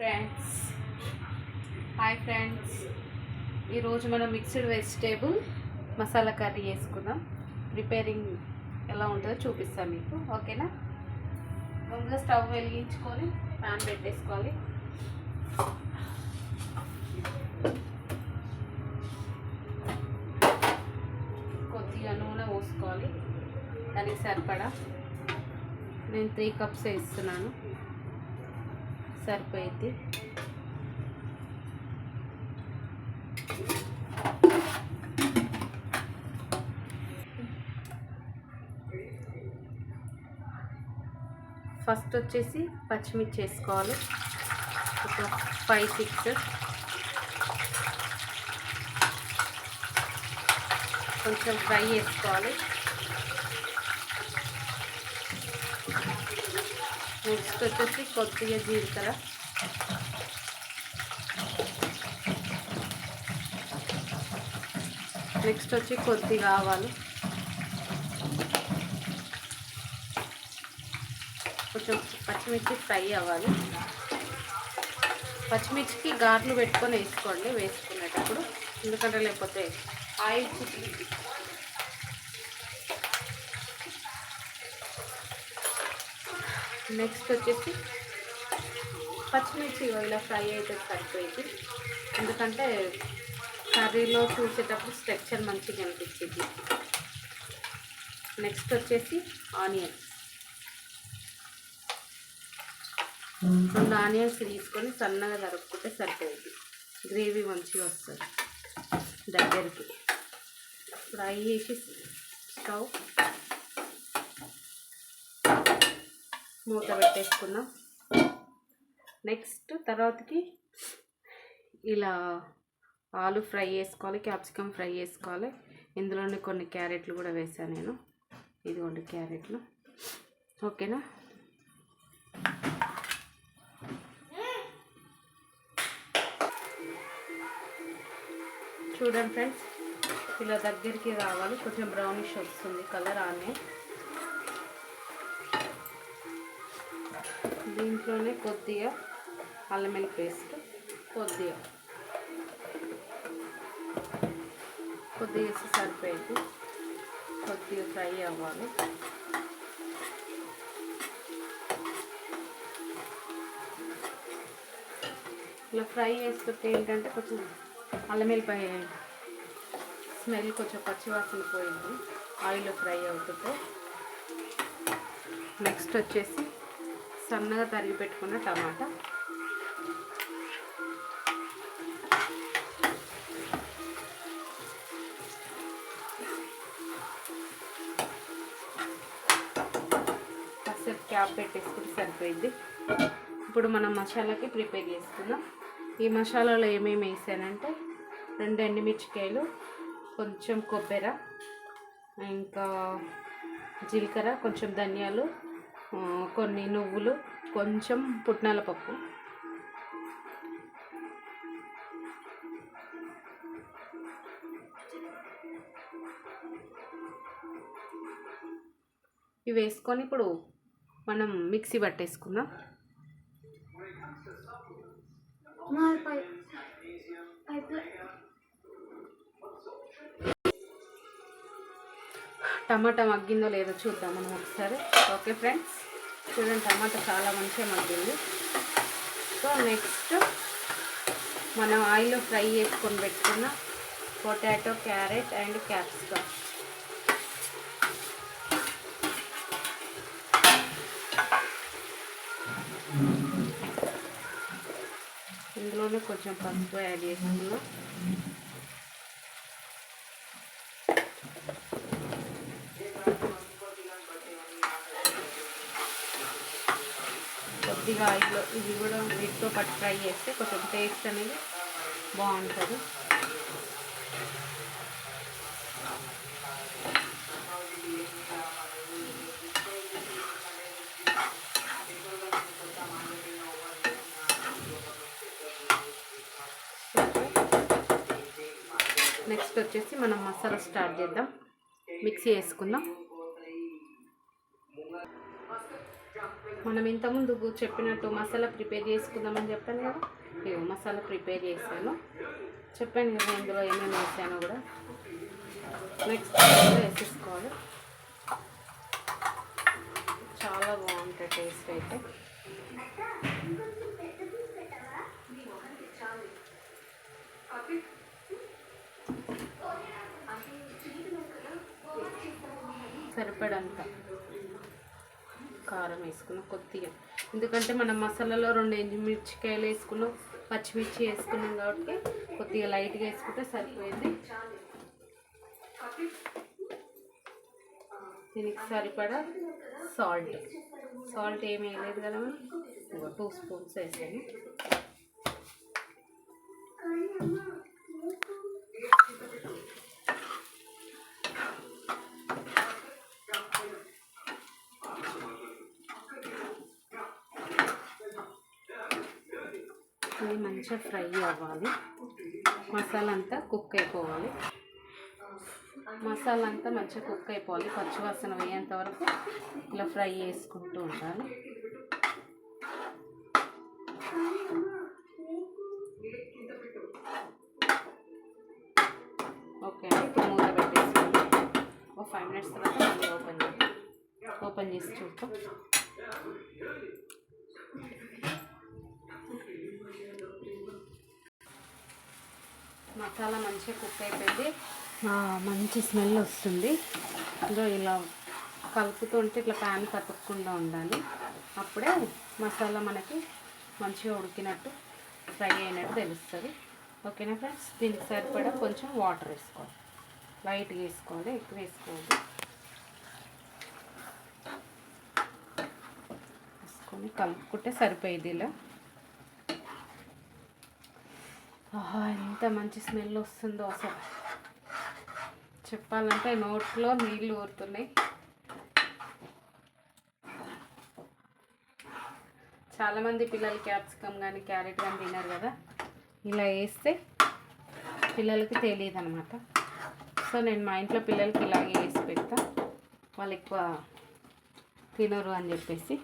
Friends, hi friends. ఈరోజు మనం mixed vegetable masala curry చేసుకుందాం. ప్రిపేరింగ్ ఎలా ఉంటుందో చూపిస్తాను మీకు, ఓకేనా? ముందుగా స్టవ్ వెలిగించుకొని ప్యాన్ పెట్టేసుకోవాలి. కొద్దిగా నూనె పోసుకోవాలి, దానికి సరిపడా. నేను 3 కప్స్ వేస్తున్నాను, సరిపోయింది. ఫస్ట్ వచ్చేసి పచ్చిమిర్చి వేసుకోవాలి, ఒక 5-6. కొంచెం ఫ్రై చేసుకోవాలి. నెక్స్ట్ వచ్చేసి కొద్దిగా జీలకర్ర, నెక్స్ట్ వచ్చి కొద్దిగా ఆవాలు, కొంచెం పచ్చిమిర్చి ఫ్రై అవ్వాలి. పచ్చిమిర్చికి ఘాట్లు పెట్టుకొని వేసుకోండి వేసుకునేటప్పుడు, ఎందుకంటే లేకపోతే ఆయిల్ చిక్కి. నెక్స్ట్ వచ్చేసి పచ్చిమిర్చి ఇలా ఫ్రై అయితే సరిపోయింది, ఎందుకంటే కర్రీలో చూసేటప్పుడు స్ట్రక్చర్ మంచిగా అనిపించింది. నెక్స్ట్ వచ్చేసి ఆనియన్స్, 2 ఆనియన్స్ తీసుకొని సన్నగా తరుపుకుంటే సరిపోయింది. గ్రేవీ మంచిగా వస్తుంది దగ్గరికి. ఫ్రై చేసి స్టవ్ మూత పెట్టేసుకుందాం. నెక్స్ట్ తర్వాతకి ఇలా ఆలు ఫ్రై చేసుకోవాలి, క్యాప్సికమ్ ఫ్రై చేసుకోవాలి. ఇందులోనే కొన్ని క్యారెట్లు కూడా వేసాను నేను. ఇదిగోండి క్యారెట్లు, ఓకేనా? చూడండి ఫ్రెండ్స్, ఇలా దగ్గరికి రావాలి, కొంచెం బ్రౌనిష్ వస్తుంది కలర్. ఆనియన్ దీంట్లోనే కొద్దిగా అల్లం వెల్లుల్లి పేస్ట్, కొద్దిగా వేసి సరిపోయింది. కొద్దిగా ఫ్రై అవ్వాలి. ఇలా ఫ్రై చేసుకుంటే ఏంటంటే కొంచెం అల్లం వెల్లిపాయ స్మెల్ కొంచెం పచ్చివాసన పోయింది ఆయిల్లో ఫ్రై అవుతుంటే. నెక్స్ట్ వచ్చేసి సన్నగా తరిగి పెట్టుకున్న టమాటా, కాసేపు క్యాప్ పెట్టేసుకుంటే సరిపోయింది. ఇప్పుడు మనం మసాలాకి ప్రిపేర్ చేసుకుందాం. ఈ మసాలాలో ఏమేమి వేసానంటే 2 ఎండుమిర్చికాయలు, కొంచెం కొబ్బరి, ఇంకా జీలకర్ర, కొంచెం ధనియాలు, కొన్ని నువ్వులు, కొంచెం పుట్నాల పప్పు. ఇవి వేసుకొని ఇప్పుడు మనం మిక్సీ పట్టేసుకుందాం. టమాటా మగ్గిందో లేదో చూద్దాం మనం ఒకసారి. ఓకే ఫ్రెండ్స్, చూడండి టమాటా చాలా మంచిగా మగ్గింది. సో నెక్స్ట్ మనం ఆయిల్లో ఫ్రై చేసుకొని పెట్టుకున్న పొటాటో, క్యారెట్ అండ్ క్యాప్సికమ్, ఇందులోనే కొంచెం పసుపు యాడ్ చేసుకున్నాం. కొద్దిగా ఆయిల్లో ఇవి కూడా వీటితో పాటు ఫ్రై చేస్తే కొంచెం టేస్ట్ అనేది బాగుంటుంది. నెక్స్ట్ వచ్చేసి మనం మసాలా స్టార్ట్ చేద్దాం. మిక్సీ వేసుకుందాం. మనం ఇంతకుముందు చెప్పినట్టు మసాలా ప్రిపేర్ చేసుకుందామని చెప్పాను కదా, ఇవి మసాలా ప్రిపేర్ చేశాను, చెప్పాను కదా ఇందులో ఏమేమి వేసానో కూడా. నెక్స్ట్ వేసేసుకోవాలి. చాలా బాగుంటుంది టేస్ట్ అయితే. సరిపడంత కారం వేసుకున్నాం కొద్దిగా, ఎందుకంటే మనం మసాలాలో 2 ఎండుమిర్చికాయలు వేసుకున్నాం, పచ్చిమిర్చి వేసుకున్నాం కాబట్టి కొద్దిగా లైట్గా వేసుకుంటే సరిపోయింది. దీనికి సరిపడా సాల్ట్ ఏమి వేయలేదు కదా మనం, 2 స్పూన్స్ వేసాను. ఇది మంచిగా ఫ్రై అవ్వాలి, మసాలా అంతా కుక్ అయిపోవాలి. మసాలా అంతా మంచిగా కుక్ అయిపోవాలి, పచ్చివాసన వేయేంత వరకు ఇలా ఫ్రై చేసుకుంటూ ఉండాలి. ఓకే అండి, ఇప్పుడు మూత పెట్టేసుకోండి. ఒక 5 మినిట్స్ తర్వాత మళ్ళీ ఓపెన్ చేసి చూద్దాం. మసాలా మంచిగా కుక్ అయిపోయింది, మంచి స్మెల్ వస్తుంది. ఇంకా ఇలా కలుపుతుంటే ఇట్లా ప్యాన్ కతుక్కుండా ఉండాలి, అప్పుడే మసాలా మనకి మంచిగా ఉడికినట్టు ఫ్రై అయినట్టు తెలుస్తుంది. ఓకేనా ఫ్రెండ్స్, దీనికి సరిపడా కొంచెం వాటర్ వేసుకోవాలి, లైట్గా వేసుకోవాలి, ఎక్కువ వేసుకోవాలి. వేసుకొని కలుపుకుంటే సరిపోయేది. ఇలా ఎంత మంచి స్మెల్ వస్తుందో అసలు, చెప్పాలంటే నోట్లో నీళ్ళు ఊరుతున్నాయి. చాలామంది పిల్లలు క్యాప్సికమ్ కానీ క్యారెట్ కానీ తినరు కదా, ఇలా వేస్తే పిల్లలకి తెలియదు అనమాట. సో నేను మా ఇంట్లో పిల్లలకి ఇలాగే వేసి పెడతా, వాళ్ళు ఎక్కువ తినరు అని చెప్పేసి.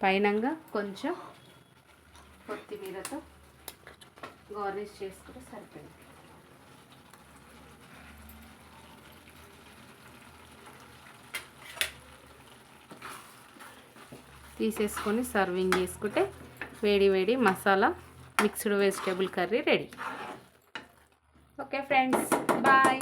పైనంగా కొంచెం కొత్తిమీరతో గార్నిష్ చేసుకుంటే సరిపోయింది. తీసేసుకొని సర్వింగ్ చేసుకుంటే వేడి వేడి masala mixed vegetable curry ready. Okay friends, bye.